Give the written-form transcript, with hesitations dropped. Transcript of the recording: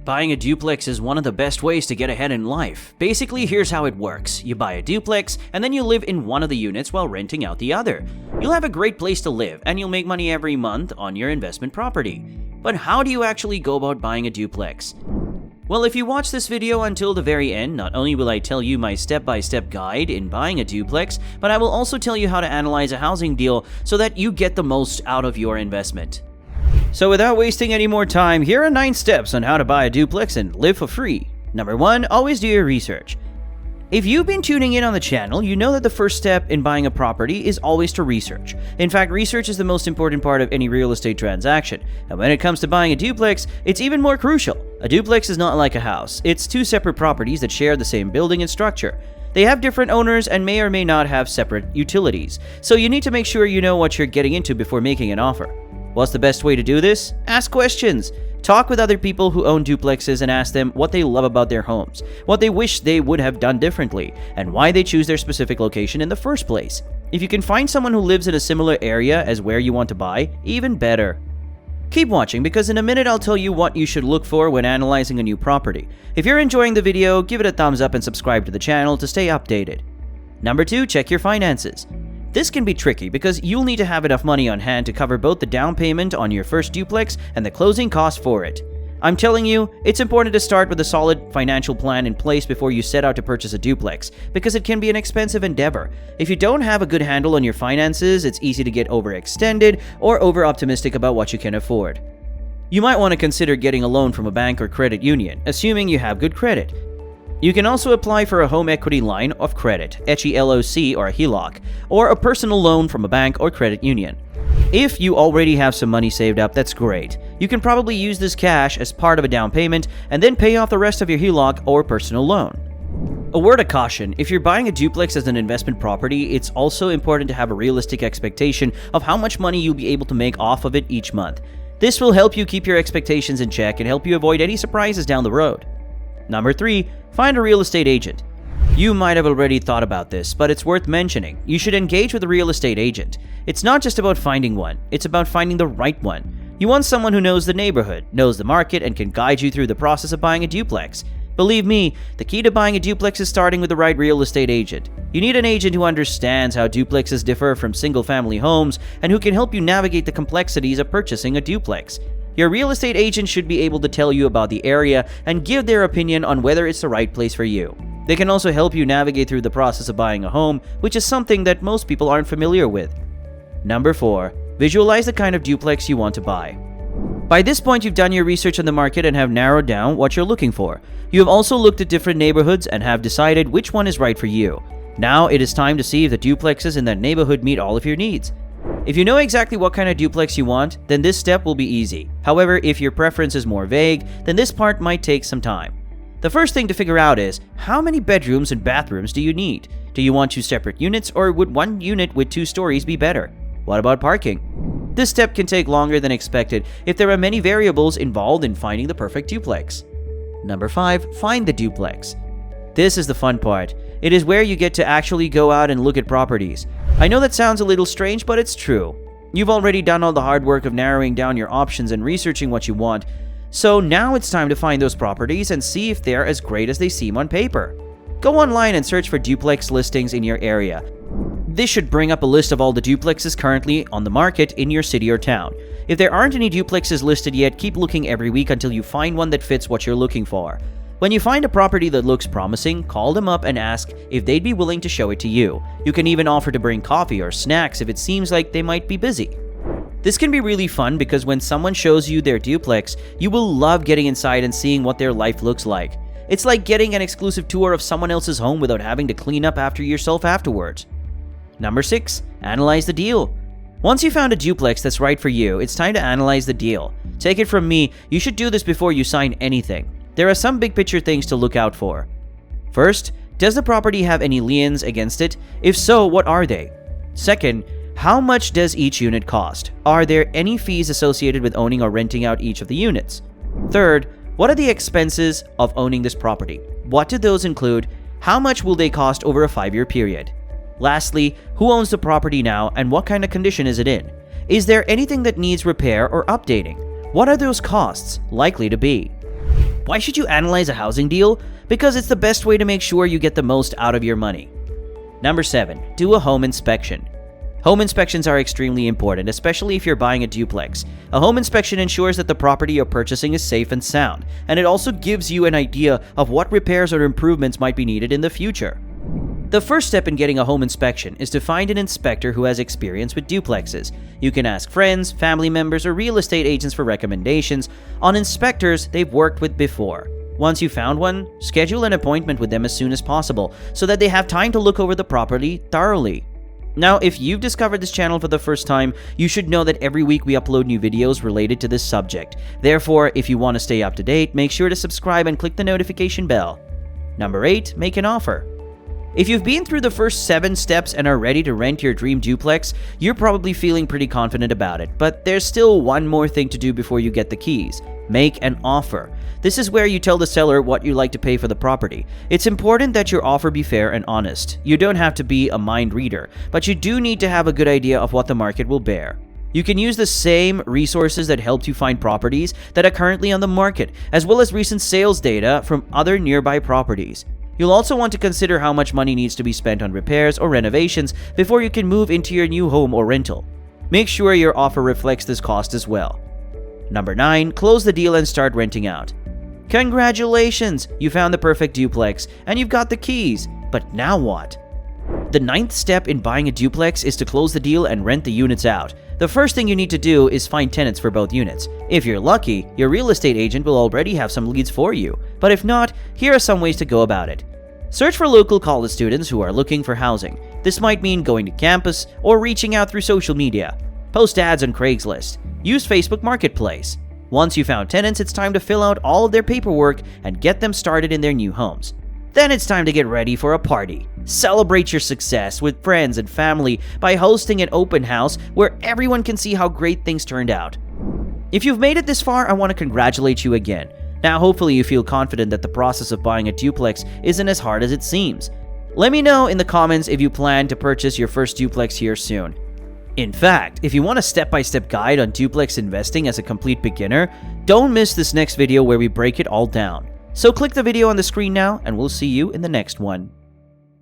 Buying a duplex is one of the best ways to get ahead in life. Basically, here's how it works. You buy a duplex, and then you live in one of the units while renting out the other. You'll have a great place to live, and you'll make money every month on your investment property. But how do you actually go about buying a duplex? Well, if you watch this video until the very end, not only will I tell you my step-by-step guide in buying a duplex, but I will also tell you how to analyze a housing deal so that you get the most out of your investment. So without wasting any more time, here are 9 steps on how to buy a duplex and live for free. Number 1, always do your research. If you've been tuning in on the channel, you know that the first step in buying a property is always to research. In fact, research is the most important part of any real estate transaction. And when it comes to buying a duplex, it's even more crucial. A duplex is not like a house. It's 2 separate properties that share the same building and structure. They have different owners and may or may not have separate utilities. So you need to make sure you know what you're getting into before making an offer. What's the best way to do this? Ask questions. Talk with other people who own duplexes and ask them what they love about their homes, what they wish they would have done differently, and why they choose their specific location in the first place. If you can find someone who lives in a similar area as where you want to buy, even better. Keep watching because in a minute I'll tell you what you should look for when analyzing a new property. If you're enjoying the video, give it a thumbs up and subscribe to the channel to stay updated. Number 2, check your finances. This can be tricky because you'll need to have enough money on hand to cover both the down payment on your first duplex and the closing costs for it. I'm telling you, it's important to start with a solid financial plan in place before you set out to purchase a duplex, because it can be an expensive endeavor. If you don't have a good handle on your finances, it's easy to get overextended or over-optimistic about what you can afford. You might want to consider getting a loan from a bank or credit union, assuming you have good credit. You can also apply for a home equity line of credit, HELOC or HELOC, or a personal loan from a bank or credit union. If you already have some money saved up, that's great. You can probably use this cash as part of a down payment and then pay off the rest of your HELOC or personal loan. A word of caution, if you're buying a duplex as an investment property, it's also important to have a realistic expectation of how much money you'll be able to make off of it each month. This will help you keep your expectations in check and help you avoid any surprises down the road. Number 3, find a real estate agent. You might have already thought about this, but it's worth mentioning. You should engage with a real estate agent. It's not just about finding one, it's about finding the right one. You want someone who knows the neighborhood, knows the market, and can guide you through the process of buying a duplex. Believe me, the key to buying a duplex is starting with the right real estate agent. You need an agent who understands how duplexes differ from single-family homes and who can help you navigate the complexities of purchasing a duplex. Your real estate agent should be able to tell you about the area and give their opinion on whether it's the right place for you. They can also help you navigate through the process of buying a home, which is something that most people aren't familiar with. Number 4, visualize the kind of duplex you want to buy. By this point, you've done your research on the market and have narrowed down what you're looking for. You have also looked at different neighborhoods and have decided which one is right for you. Now it is time to see if the duplexes in that neighborhood meet all of your needs. If you know exactly what kind of duplex you want, then this step will be easy. However, if your preference is more vague, then this part might take some time. The first thing to figure out is, how many bedrooms and bathrooms do you need? Do you want 2 separate units, or would one unit with 2 stories be better? What about parking? This step can take longer than expected if there are many variables involved in finding the perfect duplex. Number 5, find the duplex. This is the fun part. It is where you get to actually go out and look at properties. I know that sounds a little strange, but it's true. You've already done all the hard work of narrowing down your options and researching what you want. So now it's time to find those properties and see if they're as great as they seem on paper. Go online and search for duplex listings in your area. This should bring up a list of all the duplexes currently on the market in your city or town. If there aren't any duplexes listed yet, keep looking every week until you find one that fits what you're looking for. When you find a property that looks promising, call them up and ask if they'd be willing to show it to you. You can even offer to bring coffee or snacks if it seems like they might be busy. This can be really fun because when someone shows you their duplex, you will love getting inside and seeing what their life looks like. It's like getting an exclusive tour of someone else's home without having to clean up after yourself afterwards. Number 6, analyze the deal. Once you found a duplex that's right for you, it's time to analyze the deal. Take it from me, you should do this before you sign anything. There are some big picture things to look out for. First, does the property have any liens against it? If so, what are they? Second, how much does each unit cost? Are there any fees associated with owning or renting out each of the units? Third, what are the expenses of owning this property? What do those include? How much will they cost over a 5-year period? Lastly, who owns the property now and what kind of condition is it in? Is there anything that needs repair or updating? What are those costs likely to be? Why should you analyze a housing deal? Because it's the best way to make sure you get the most out of your money. Number 7. Do a home inspection. Home inspections are extremely important, especially if you're buying a duplex. A home inspection ensures that the property you're purchasing is safe and sound, and it also gives you an idea of what repairs or improvements might be needed in the future. The first step in getting a home inspection is to find an inspector who has experience with duplexes. You can ask friends, family members, or real estate agents for recommendations on inspectors they've worked with before. Once you found one, schedule an appointment with them as soon as possible so that they have time to look over the property thoroughly. Now, if you've discovered this channel for the first time, you should know that every week we upload new videos related to this subject. Therefore, if you want to stay up to date, make sure to subscribe and click the notification bell. Number 8. Make an offer. If you've been through the first 7 steps and are ready to rent your dream duplex, you're probably feeling pretty confident about it. But there's still one more thing to do before you get the keys. Make an offer. This is where you tell the seller what you'd like to pay for the property. It's important that your offer be fair and honest. You don't have to be a mind reader, but you do need to have a good idea of what the market will bear. You can use the same resources that helped you find properties that are currently on the market, as well as recent sales data from other nearby properties. You'll also want to consider how much money needs to be spent on repairs or renovations before you can move into your new home or rental. Make sure your offer reflects this cost as well. Number 9. Close the deal and start renting out. Congratulations! You found the perfect duplex and you've got the keys. But now what? The 9th step in buying a duplex is to close the deal and rent the units out. The first thing you need to do is find tenants for both units. If you're lucky, your real estate agent will already have some leads for you. But if not, here are some ways to go about it. Search for local college students who are looking for housing. This might mean going to campus or reaching out through social media. Post ads on Craigslist. Use Facebook Marketplace. Once you found tenants, it's time to fill out all of their paperwork and get them started in their new homes. Then it's time to get ready for a party. Celebrate your success with friends and family by hosting an open house where everyone can see how great things turned out. If you've made it this far, I want to congratulate you again. Now, hopefully you feel confident that the process of buying a duplex isn't as hard as it seems. Let me know in the comments if you plan to purchase your first duplex here soon. In fact, if you want a step-by-step guide on duplex investing as a complete beginner, don't miss this next video where we break it all down. So click the video on the screen now, and we'll see you in the next one.